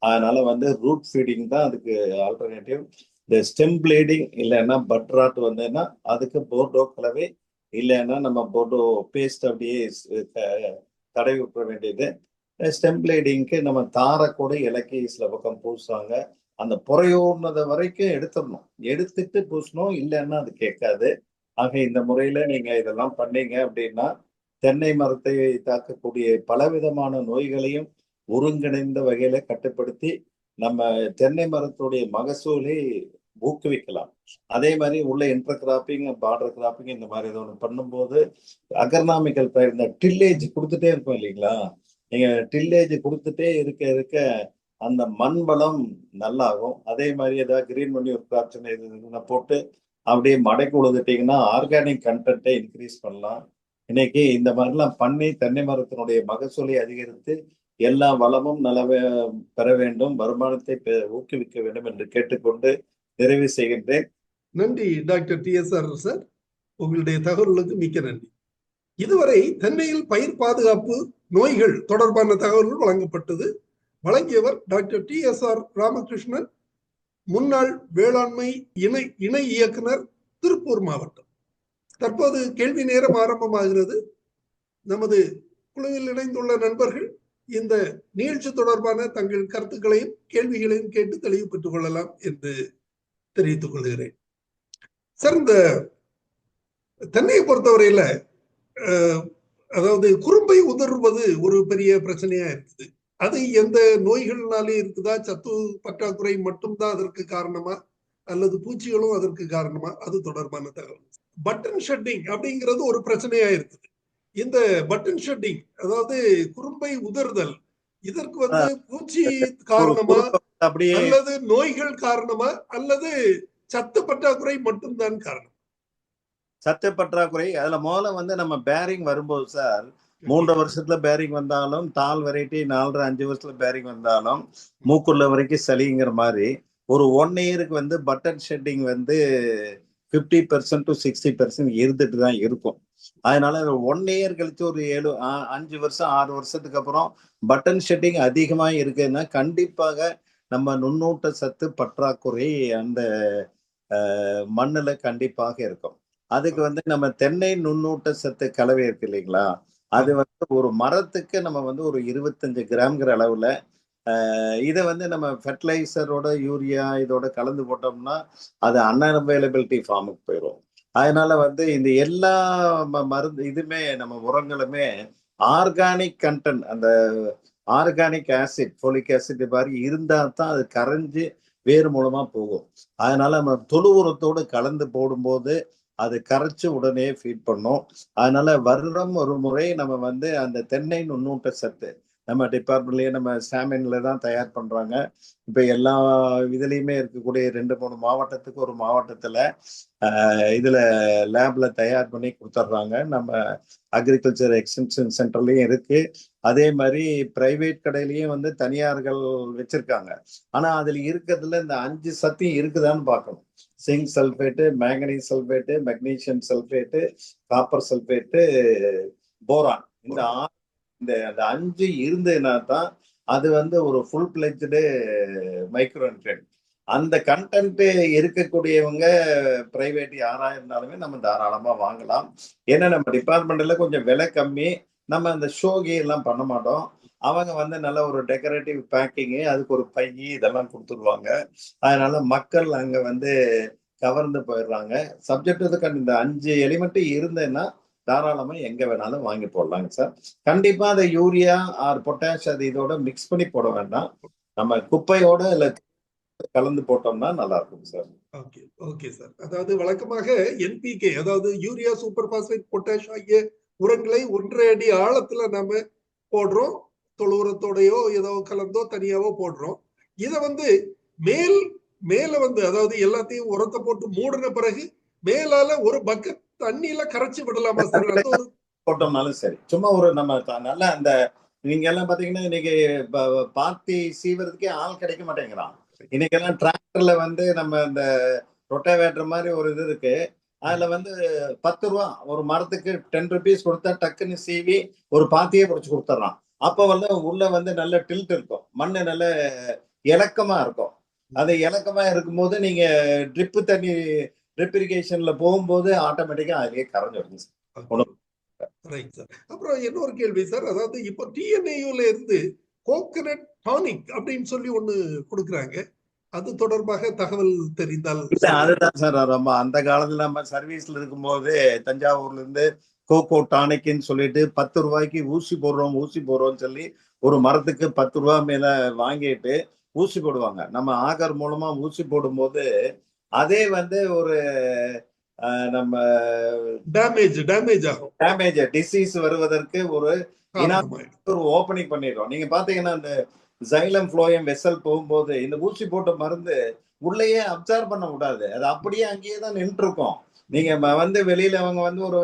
அதனால வந்து ரூட் ஃபீடிங் தான் அதுக்கு ஆல்டர்னேட்டிவ். இந்த ஸ்டெம் பிளேடிங் இல்லைன்னா பட்ராட் வந்ததுன்னா அதுக்கு போர்டோ கலவை, இல்லைன்னா நம்ம போர்டோ பேஸ்ட் அப்படியே தடவி விட்டுற வேண்டியது. ஸ்டெம் பிளேடிங்க்கு நம்ம தாரக்கூட இலக்கி சில பக்கம் பூசுவாங்க. அந்த புறையோடுனதை வரைக்கும் எடுத்துடணும், எடுத்துட்டு பூசணும், இல்லைன்னா அது கேட்காது. ஆக இந்த முறையில நீங்க இதெல்லாம் பண்ணீங்க அப்படின்னா தென்னை மரத்தை தாக்கக்கூடிய பலவிதமான நோய்களையும் ஒருங்கிணைந்த வகையில கட்டுப்படுத்தி நம்ம தென்னை மரத்துடைய மகசூலை ஊக்குவிக்கலாம். அதே மாதிரி உள்ள இன்டர் கிராப்பிங் பார்டர் கிராப்பிங் இந்த மாதிரி ஏதோ ஒன்று பண்ணும்போது அகர்னாமிக்கல் இந்த டில்லேஜ் கொடுத்துட்டே இருக்கும் இல்லைங்களா? நீங்க டில்லேஜ் கொடுத்துட்டே இருக்க இருக்க அந்த மண் வளம் நல்லாகும். அதே மாதிரி ஏதாவது கிரீன் மணியூர் கிராப்ஸ் போட்டு அப்படியே மடக்கி உழுதுட்டீங்கன்னா ஆர்கானிக் கண்டென்ட்டை இன்க்ரீஸ் பண்ணலாம். இன்னைக்கு இந்த மாதிரிலாம் பண்ணி தென்னை மரத்தினுடைய மகசூலை அதிகரித்து எல்லா வளமும் பெற வேண்டும், வருமானத்தை ஊக்குவிக்க வேண்டும் என்று கேட்டுக்கொண்டு நிறைவு செய்கின்றேன். நன்றி டாக்டர் TSR சார். உங்களுடைய தகவல்களுக்கு மிக்க நன்றி. இதுவரை தென்னையில் பயிர் பாதுகாப்பு நோய்கள் தொடர்பான தகவல்கள் வழங்கப்பட்டது. வழங்கியவர் டாக்டர் TSR ராமகிருஷ்ணன், முன்னாள் வேளாண்மை இணை இயக்குனர், திருப்பூர் மாவட்டம். தற்போது கேள்வி நேரம் ஆரம்பமாகிறது. நமது குழுவில் இணைந்துள்ள நண்பர்கள் இந்த நிகழ்ச்சி தொடர்பான தங்கள் கருத்துக்களையும் கேள்விகளையும் கேட்டு தெளிவு பெற்றுக் கொள்ளலாம் என்று தெரிவித்துக் கொள்கிறேன். சார், இந்த தென்னையை பொறுத்தவரையில அதாவது குறும்பை உதறுவது ஒரு பெரிய பிரச்சனையா இருக்குது. அது எந்த நோய்கள்னாலே இருக்குதா, சத்து பற்றாக்குறை மட்டும்தான் அதற்கு காரணமா, அல்லது பூச்சிகளும் அதற்கு காரணமா, அது தொடர்பான தகவல். பட்டன் ஷெட்டிங் அப்படிங்கிறது ஒரு பிரச்சனையா இருக்குது. இந்த பட்டன் ஷெட்டிங், அதாவது குறும்பை உதறுதல், இதற்கு பூச்சி காரணமா அல்லது நோய்கள் காரணமா அல்லது சத்து பற்றாக்குறை மட்டும்தான் காரணம்? சத்து பற்றாக்குறை. அதுல முதல்ல நம்ம பேரிங் வரும்போது சார், 3 வருஷத்துல பேரிங் வந்தாலும், டால் வெரைட்டி 4, 5 வருஷத்துல பேரிங் வந்தாலும், மூக்குள்ள வரைக்கும் சளிங்கிற மாதிரி ஒரு 1 இயருக்கு பட்டன் ஷெட்டிங் 50% to 60% இருந்துட்டு தான் இருக்கும். அதனால 1 இயர் கழிச்சு ஒரு 5 வருஷம் 6 வருஷத்துக்கு அப்புறம் பட்டன் ஷெட்டிங் அதிகமா இருக்குன்னா கண்டிப்பாக நம்ம நுண்ணூட்ட சத்து பற்றாக்குறை அந்த மண்ணுல கண்டிப்பாக இருக்கும். அதுக்கு நம்ம தென்னை நுண்ணூட்ட சத்து கலவை இருக்கு இல்லைங்களா, அது ஒரு மரத்துக்கு நம்ம ஒரு 25 கிராம்ங்கிற அளவுல இதை நம்ம ஃபெர்டிலைசரோட யூரியா இதோட கலந்து போட்டோம்னா அது அன்அவைலபிலிட்டி ஃபார்முக்கு போயிடும். அதனால இந்த எல்லா மருந்து இதுமே நம்ம உரங்களுமே ஆர்கானிக் கண்டென்ட், அந்த ஆர்கானிக் ஆசிட், ஃபோலிக் ஆசிட் மாதிரி இருந்தா தான் அது கரைஞ்சு வேறு மூலமா போகும். அதனால நம்ம தொழு உரத்தோடு கலந்து போடும்போது அது கரைச்சு உடனே ஃபீட் பண்ணும். அதனால வருடம் ஒரு முறை நம்ம அந்த தென்னை நுண்ணூட்ட சத்து நம்ம டிபார்ட்மெண்ட்லயே நம்ம சாமின்ல தான் தயார் பண்றாங்க. இப்ப எல்லா இதுலயுமே இருக்கக்கூடிய 2-3 மாவட்டத்துக்கு ஒரு மாவட்டத்துல இதுல லேப்ல தயார் பண்ணி கொடுத்துட்றாங்க. நம்ம அக்ரிகல்ச்சர் எக்ஸ்டென்ஷன் சென்டர்லயும் இருக்கு. அதே மாதிரி பிரைவேட் கடையிலயும் தனியார்கள் வச்சிருக்காங்க. ஆனா அதுல இருக்கிறதுல இந்த 5 சத்து இருக்குதான்னு பார்க்கணும். Zinc sulphate, manganese sulphate, magnesium sulphate, copper sulphate, boron, இந்த 5 இருந்ததுன்னா தான் அது ஒரு ஃபுல் பிளெஜ்டு மைக்ரோ நியூட்ரியன்ட். அந்த கண்டென்ட் இருக்கக்கூடியவங்க பிரைவேட் யாரா இருந்தாலுமே நம்ம தாராளமா வாங்கலாம். ஏன்னா நம்ம டிபார்ட்மெண்ட்ல கொஞ்சம் விலை கம்மி, நம்ம அந்த ஷோகி எல்லாம் பண்ண மாட்டோம். அவங்க நல்ல ஒரு டெக்கரேட்டிவ் பேக்கிங்கு, அதுக்கு ஒரு பை இதெல்லாம் கொடுத்துருவாங்க. அதனால மக்கள் அங்க கவர்ந்து போயிடுறாங்க. சப்ஜெக்ட் இந்த 5 எலிமெண்ட் இருந்ததுன்னா தாராளமா எங்க வேணாலும் வாங்கி போடலாங்க சார். கண்டிப்பா அதை யூரியா ஆர் பொட்டாஷ் அது இதோட மிக்ஸ் பண்ணி போட வேண்டாம். நம்ம குப்பையோட இல்ல கலந்து போட்டோம்னா நல்லா இருக்கும் சார். Okay okay sir. அதாவது வழக்கமாக NPK, அதாவது யூரியா, சூப்பர் பாஸ்பேட், பொட்டாஷ் ஆகிய உரங்களை 1.5 அடி ஆழத்துல நாம போடுறோம். தொழு உரத்தோடையோ ஏதோ கலந்தோ தனியாவோ போடுறோம். இதை மேல அதாவது எல்லாத்தையும் உரத்தை போட்டு மூடின பிறகு மேலால ஒரு பக்கெட் தண்ணியில கரைச்சி விடலாமா சார்? போட்டோம்னாலும் சரி. சும்மா ஒரு நம்ம நல்லா அந்த நீங்க எல்லாம் பாத்தீங்கன்னா இன்னைக்கு பாத்தி சீவறதுக்கே ஆள் கிடைக்க மாட்டேங்கிறான். இன்னைக்கு எல்லாம் டிராக்டர்ல நம்ம இந்த ரொட்டவேட்டர் மாதிரி ஒரு இது இருக்கு. அதுல 10 ரூபா ஒரு மரத்துக்கு 10 rupees கொடுத்தா டக்குன்னு சீவி ஒரு பாத்தியே பிடிச்சு கொடுத்துட்றான். அப்ப உள்ள நல்ல டில்ட் இருக்கும், மண்ணு நல்ல இலக்கமா இருக்கும். அது இலக்கமா இருக்கும்போது நீங்க ட்ரிப் இரிகேஷன்ல போகும்போது ஆட்டோமேட்டிக்கா அதுலயே கரைஞ்சிடும். அப்புறம் இன்னொரு கேள்வி சார், அதாவது இப்போ TNAUல இருந்து கோகனட் டானிக் அப்படின்னு சொல்லி ஒண்ணு கொடுக்குறாங்க. அது தொடர்பாக தகவல் தெரிந்தால். அதுதான் சார், ரொம்ப அந்த காலத்துல நம்ம சர்வீஸ்ல இருக்கும்போது தஞ்சாவூர்ல இருந்து கோகோ டானிக்னு சொல்லிட்டு 10 ரூபாய்க்கு ஊசி போடுறோம்னு சொல்லி ஒரு மரத்துக்கு 10 ரூபாய் மேல வாங்கிட்டு ஊசி போடுவாங்க. நம்ம ஆகர் மூலமா ஊசி போடும்போது அதே ஒரு நம்ம டேமேஜ் டிசீஸ் வருவதற்கு ஒரு ஓபனிங் பண்ணிடுறோம். நீங்க பாத்தீங்கன்னா இந்த ஜைலம் ஃப்ளோயம் வெசல் போகும்போது இந்த ஊசி போட்ட மருந்து உள்ளேயே அப்சர்வ் பண்ண விடாது, அது அப்படியே அங்கேயே தான் நின்று இருக்கும். நீங்க வெளியில அவங்க ஒரு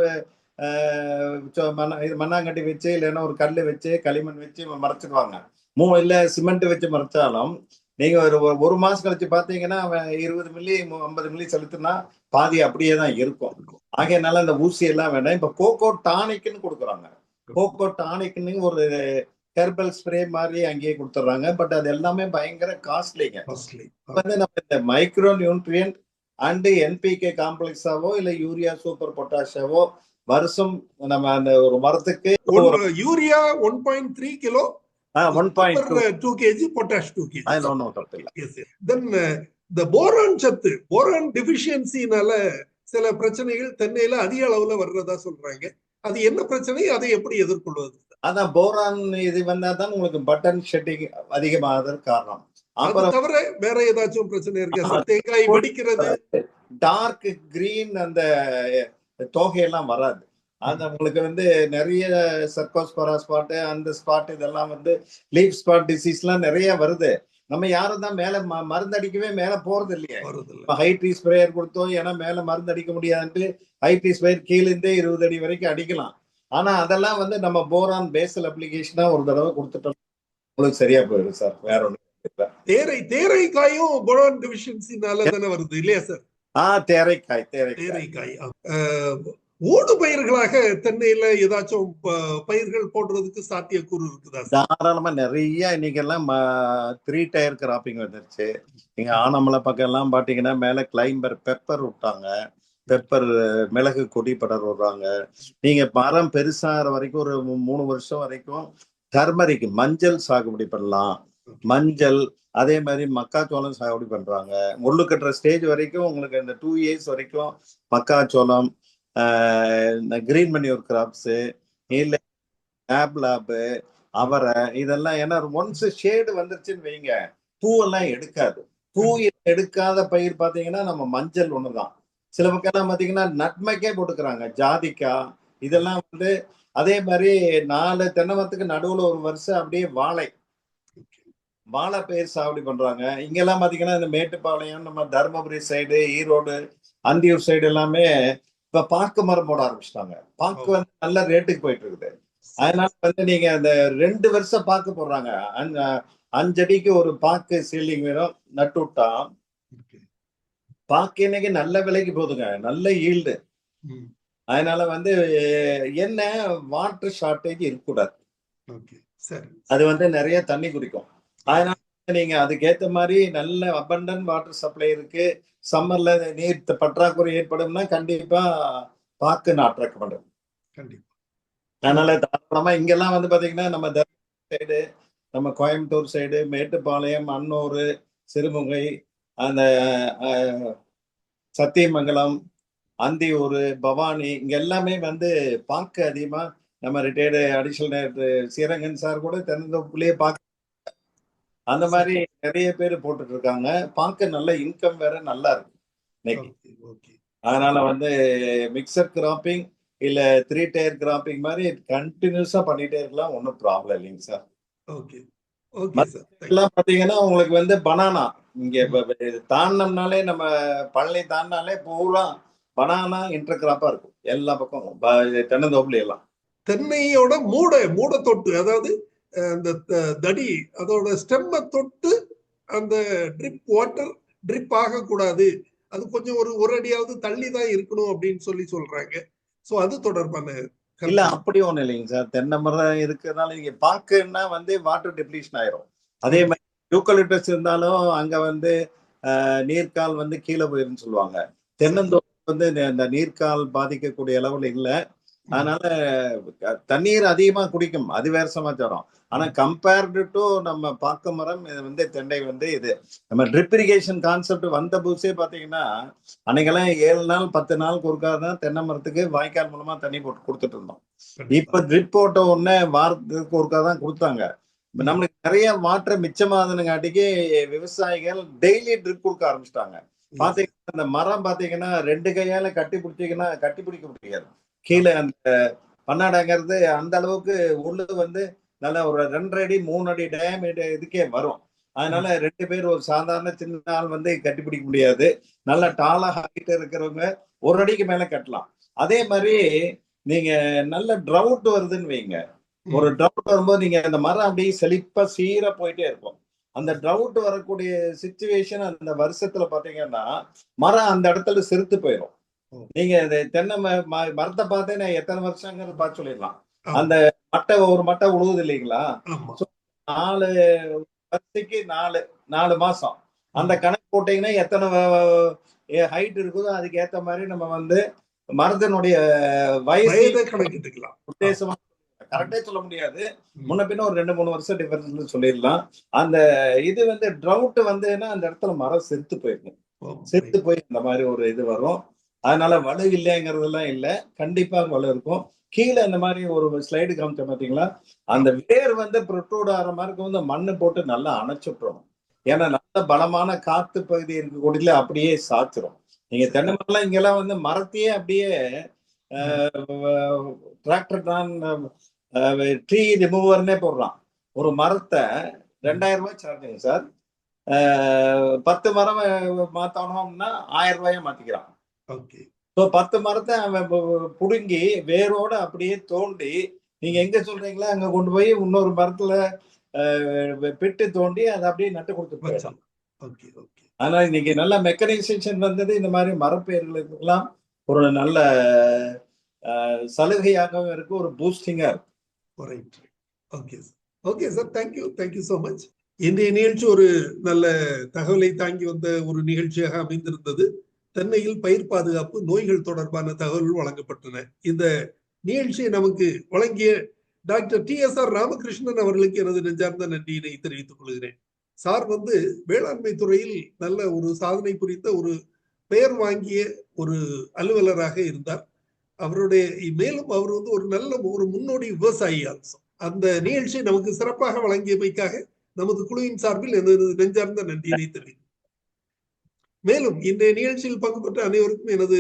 மண்ணாங்கட்டி வச்சு இல்லைன்னா ஒரு கல்லு வச்சு களிமண் வச்சு மறைச்சிடுவாங்க. இல்ல சிமெண்ட் வச்சு மறைச்சாலும் நீங்க ஒரு மாசம் கழிச்சு பாத்தீங்கன்னா அவன் 20 மில்லி 50 மில்லி செலுத்துனா பாதி அப்படியே தான் இருக்கும். ஆகையனால அந்த ஊசி எல்லாம் வேண்டாம். இப்ப கோகோ டானிக்னு கொடுக்குறாங்க. கோகோ டானிக்னு ஒரு ஹெர்பல் ஸ்ப்ரே மாதிரி அங்கேயே கொடுத்துட்றாங்க. பட் அது எல்லாமே பயங்கர காஸ்ட்லிங்க. வந்து நம்ம இந்த மைக்ரோ நியூட்ரியன்ட் அண்ட் என்பிகே காம்ப்ளெக்ஸாவோ இல்ல யூரியா சூப்பர் பொட்டாஷாவோ வருஷம் நம்ம அந்த ஒரு மரத்துக்கு urea 1.3 kilo, 1.2 kg, potash 2 kg. அதுல ஒண்ணும் தப்பு இல்ல. Yes, yes. Then the boron சத்து, boron deficiencyனால சில பிரச்சனைகள் தென்னையில அதிக அளவுல வர்றதா சொல்றாங்க. அது என்ன பிரச்சனை, அதை எப்படி எதிர்கொள்வது? அதான் போரான் இது வந்தாதான் உங்களுக்கு பட்டன் ஷெட்டிங் அதிகமாகிறதுக்கு காரணம். அது தவிர வேற ஏதாச்சும் பிரச்சனை இருக்கா? தேங்காய் வெடிக்கிறது, டார்க் கிரீன் அந்த தோகையெல்லாம் வராது. அது உங்களுக்கு வந்து நிறைய சர்க்கோஸ்பரா ஸ்பாட், அந்த ஸ்பாட் இதெல்லாம் வந்து லீஃப் ஸ்பாட் டிசீஸ்லாம் நிறைய வருது. நம்ம யாரும் தான் மேல மருந்து அடிக்கவே மேல போறது இல்லையா? ஹைட்ரி ஸ்ப்ரேயர் கொடுத்தோம், ஏன்னா மேல மருந்து அடிக்க முடியாதுன்ட்டு ஹைட்ரி ஸ்ப்ரேயர் கீழே 20 அடி வரைக்கும் அடிக்கலாம். ஆனா அதெல்லாம் வந்து நம்ம போரான் பேசல் அப்ளிகேஷனா ஒரு தடவை கொடுத்துட்டோம், உங்களுக்கு சரியா போயிடும் சார். வேற ஒண்ணு தேரைக்காயும் போரான் டெஃபிஷியன்சினால தானே வருது இல்லையா சார்? தேரைக்காய் ஊடு பயிர்களாக தென்னையில ஏதாச்சும் பயிர்கள் போடுறதுக்கு சாத்தியக்கூறு இருக்குதா? தாராளமா நிறைய இன்னைக்கு எல்லாம் 3 டயர் கிராப்பிங் வந்துருச்சு. நீங்க ஆனமலை பக்கம் எல்லாம் பாத்தீங்கன்னா மேல கிளைம்பர் பெப்பர் விட்டாங்க, பெப்பர் மிளகு கொடி படர் விடுறாங்க. நீங்க மரம் பெருசாகிற வரைக்கும் ஒரு 3 வருஷம் வரைக்கும் டர்மரிக் மஞ்சள் சாகுபடி பண்ணலாம். மஞ்சள் அதே மாதிரி மக்காச்சோளம் சாகுபடி பண்றாங்க. முள்ளு கட்டுற ஸ்டேஜ் வரைக்கும் உங்களுக்கு இந்த 2 years வரைக்கும் மக்காச்சோளம், கிரீன் மணியூர் கிராப்ஸ், இல்ல ஆப்லாபு, அவரை இதெல்லாம். ஏன்னா ஒன்ஸ் ஷேடு வந்துருச்சுன்னு வைங்க, பூவெல்லாம் எடுக்காது. பூ எடுக்காத பயிர் பாத்தீங்கன்னா நம்ம மஞ்சள் ஒண்ணுதான். சில பக்கம் பாத்தீங்கன்னா நட்மைக்கே போட்டுக்கிறாங்க, ஜாதிக்காய் இதெல்லாம் வந்து. அதே மாதிரி 4 தென்னை மரத்துக்கு நடுவுல ஒரு வருஷம் அப்படியே வாழை பயிர் சாகுபடி பண்றாங்க. இங்கெல்லாம் பாத்தீங்கன்னா இந்த மேட்டுப்பாளையம், நம்ம தருமபுரி சைடு, ஈரோடு, அந்தியூர் சைடு எல்லாமே இப்ப பாக்கு மரம் போட ஆரம்பிச்சிட்டாங்க. பாக்கு வந்து நல்ல ரேட்டுக்கு போயிட்டு இருக்குது. அதனால வந்து நீங்க அந்த 2 வருஷம் பாக்கு போடுறாங்க. 5 அடிக்கு ஒரு பாக்கு சீலிங் வேணும் நட்டு விட்டா பாக்கு இன்னைக்கு நல்ல விலைக்கு போகுதுங்க, நல்ல ஈல்டு. அதனால வந்து என்ன வாட்டர் ஷார்டேஜ் இருக்கக்கூடாது. அது வந்து நிறைய தண்ணி குடிக்கும். அதனால நீங்க அதுக்கேற்ற மாதிரி நல்ல அபண்டன்ட் வாட்டர் சப்ளை இருக்கு. சம்மர்ல நீர் பற்றாக்குறை ஏற்படும்னா கண்டிப்பா பாக்கு நான் ரெக்கமெண்ட். அதனால தாராளமா இங்கெல்லாம் வந்து பாத்தீங்கன்னா நம்ம தர்மபுரி சைடு, நம்ம கோயம்புத்தூர் சைடு, மேட்டுப்பாளையம், அன்னூர், சிறுமுகை, அந்த சத்தியமங்கலம், அந்தியூர், பவானி, இங்க எல்லாமே வந்து பாக்கு அதிகமா. நம்ம ரிட்டையர்டு அடிஷனல் ஸ்ரீரங்கன் சார் கூட தென்னந்தோப்புலயே பாக்கு அந்த மாதிரி நிறைய பேர் போட்டுட்டு இருக்காங்க. பாக்க நல்ல இன்கம் வேற நல்லா இருக்கு இன்னைக்கு. அதனால வந்து மிக்சர் கிராப்பிங் இல்ல 3 டயர் கிராப்பிங் மாதிரி கண்டினியூஸா பண்ணிட்டே இருக்கலாம், ஒன்றும் ப்ராப்ளம் இல்லைங்க சார். எல்லாம் பாத்தீங்கன்னா உங்களுக்கு வந்து பனானா இங்க தாண்டினோம்னாலே, நம்ம பழனி தாண்டினாலே பூரா பனானா இன்டர் கிராப்பா இருக்கும் எல்லா பக்கம் தென்னந்தோப்புல எல்லாம். தென்னையோட மூட தொட்டு, அதாவது அந்த தடி அதோட ஸ்டெம்மை தொட்டு அந்த ட்ரிப் வாட்டர் ட்ரிப் ஆகக்கூடாது, அது கொஞ்சம் ஒரு அடியாவது தள்ளி தான் இருக்கணும் அப்படின்னு சொல்றாங்க. சோ அது தொடர்பான இல்ல அப்படி ஒண்ணு இல்லைங்க சார். தென்னை மரம் இருக்கிறதுனால நீங்க பாக்குன்னா வந்து வாட்டர் டெப்ளீஷன் ஆயிரும். அதே மாதிரி யூக்கலிப்டஸ் இருந்தாலும் அங்க வந்து நீர்க்கால் வந்து கீழே போயிருன்னு சொல்லுவாங்க. தென்னந்தோப்பு வந்து இந்த நீர்க்கால் பாதிக்கக்கூடிய அளவுல இல்லை. அதனால தண்ணீர் அதிகமா குடிக்கும், அது வேற சமாச்சாரம். ஆனா கம்பேர்டு டு நம்ம பாக்கு மரம் வந்து தென்னை வந்து இது நம்ம ட்ரிப் இரிகேஷன் கான்செப்ட் வந்த புதுசே பாத்தீங்கன்னா அன்னைக்கெல்லாம் 7 நாள் 10 நாளுக்கு ஒருக்காதான் தென்னை மரத்துக்கு வாய்க்கால் மூலமா தண்ணி போட்டு கொடுத்துட்டு இருந்தோம். இப்ப ட்ரிப் போட்ட உடனே வாரத்துக்கு ஒருக்காதான் கொடுத்தாங்க. நம்மளுக்கு நிறைய வாட்டர் மிச்சமாதனுங்காட்டிக்கு விவசாயிகள் டெய்லி ட்ரிப் கொடுக்க ஆரம்பிச்சிட்டாங்க. பாத்தீங்கன்னா அந்த மரம் பாத்தீங்கன்னா 2 கையால கட்டி பிடிச்சிங்கன்னா கட்டி பிடிக்க முடியாது. கீழே அந்த பன்னாடாங்கிறது அந்த அளவுக்கு உள்ளு வந்து நல்ல ஒரு 2 அடி 3 அடி டயாமீட்டர் இதுக்கே வரும். அதனால 2 பேர் ஒரு சாதாரண சின்ன ஆள் வந்து கட்டி பிடிக்க முடியாது. நல்ல டாலா ஹைட் இருக்கிறவங்க 1 அடிக்கு மேல கட்டலாம். அதே மாதிரி நீங்க நல்ல ட்ரவுட் வருதுன்னு வைங்க, ஒரு ட்ரவுட் வரும்போது நீங்க அந்த மரம் அப்படியே செழிப்பா சீரா போயிட்டே இருக்கும். அந்த ட்ரவுட் வரக்கூடிய சிச்சுவேஷன் அந்த வருஷத்துல பாத்தீங்கன்னா மரம் அந்த இடத்துல செருத்து போயிடும். நீங்க தென்னை மரத்தை பார்த்தே எத்தனை வருஷங்கிறது பார்த்து சொல்லிடலாம். ஆமா. அந்த மட்டை ஒரு மட்டை உழுவுது இல்லைங்களா? ஆமா. 4 வருஷத்துக்கு 4 மாசம் அந்த கணக்கு போட்டீங்கன்னா எத்தனை ஹைட் இருக்குதோ அதுக்கு ஏத்த மாதிரி நம்ம வந்து மரத்தினுடைய வயதை கணக்கிட்டுக்கலாம். உத்தேசமா கரெக்டே சொல்ல முடியாது. முன்ன பின்ன ஒரு 2-3 வருஷம் டிஃபரன்ஸ் சொல்லிடலாம். அந்த இது வந்து ட்ரவுட் வந்துன்னா அந்த இடத்துல மரம் செத்து போயிருக்கும். செத்து போய் இந்த மாதிரி ஒரு இது வரும். அதனால வலு இல்லைங்கிறதுலாம் இல்லை, கண்டிப்பா வலு இருக்கும். கீழே இந்த மாதிரி ஒரு ஸ்லைடு காமிச்ச பாத்தீங்களா, அந்த வேர் வந்து ப்ரொட்ரூட் ஆகிற மாதிரி வந்து மண்ணு போட்டு நல்லா அணைச்சுட்டுரும். ஏன்னா நல்ல பலமான காத்து பகுதி இருக்கக்கூடிய அப்படியே சாச்சிரும். நீங்க தென்னை மரம்லாம் இங்கெல்லாம் வந்து மரத்தையே அப்படியே டிராக்டர் தான் ட்ரீ ரிமூவர்னே போடுறான். ஒரு மரத்தை 2000 ரூபாய் சார்ஜுங்க சார். 10 மரம் மாத்தணும்னா 1000 ரூபாயா மாத்திக்கிறான். ஓகே. 10 மரத்தை அவன் புடுங்கி வேரோட அப்படியே தோண்டி, நீங்க எங்க சொல்றீங்களா அங்க கொண்டு போய் இன்னொரு மரத்துல பிட்டு தோண்டி அதை அப்படியே நட்டு கொடுத்துட்டு. ஆனா இன்னைக்கு நல்ல மெக்கனைசேஷன் வந்தது. இந்த மாதிரி மரப்பெயர்களுக்கெல்லாம் ஒரு நல்ல சலுகையாகவும் இருக்கு, ஒரு பூஸ்டிங்கா இருக்கு. Okay sir, thank you so much. இன்றைய நிகழ்ச்சி ஒரு நல்ல தகவலை தாங்கி வந்த ஒரு நிகழ்ச்சியாக அமைந்திருந்தது. தென்னையில் பயிர் பாதுகாப்பு நோய்கள் தொடர்பான தகவல்கள் வழங்கப்பட்டன. இந்த நிகழ்ச்சியை நமக்கு வழங்கிய டாக்டர் TSR ராமகிருஷ்ணன் அவர்களுக்கு எனது நெஞ்சார்ந்த நன்றியினை தெரிவித்துக் கொள்கிறேன். சார் வந்து வேளாண்மை துறையில் நல்ல ஒரு சாதனை புரிந்த ஒரு பெயர் வாங்கிய ஒரு அலுவலராக இருந்தார். அவருடைய மேலும் அவர் வந்து ஒரு நல்ல ஒரு முன்னோடி விவசாயி. அந்த நிகழ்ச்சியை நமக்கு சிறப்பாக வழங்கியமைக்காக நமது குழுவின் சார்பில் எனது நெஞ்சார்ந்த நன்றியினை தெரிவித்தேன். மேலும் இன்றைய நிகழ்ச்சியில் பங்கு பெற்ற அனைவருக்கும் எனது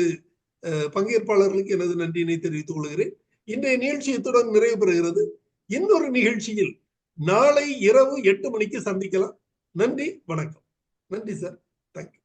பங்கேற்பாளர்களுக்கு எனது நன்றியினை தெரிவித்துக் கொள்கிறேன். இன்றைய நிகழ்ச்சி இத்துடன் நிறைவு பெறுகிறது. இன்னொரு நிகழ்ச்சியில் நாளை இரவு 8 மணிக்கு சந்திக்கலாம். நன்றி, வணக்கம். நன்றி சார், தேங்க்யூ.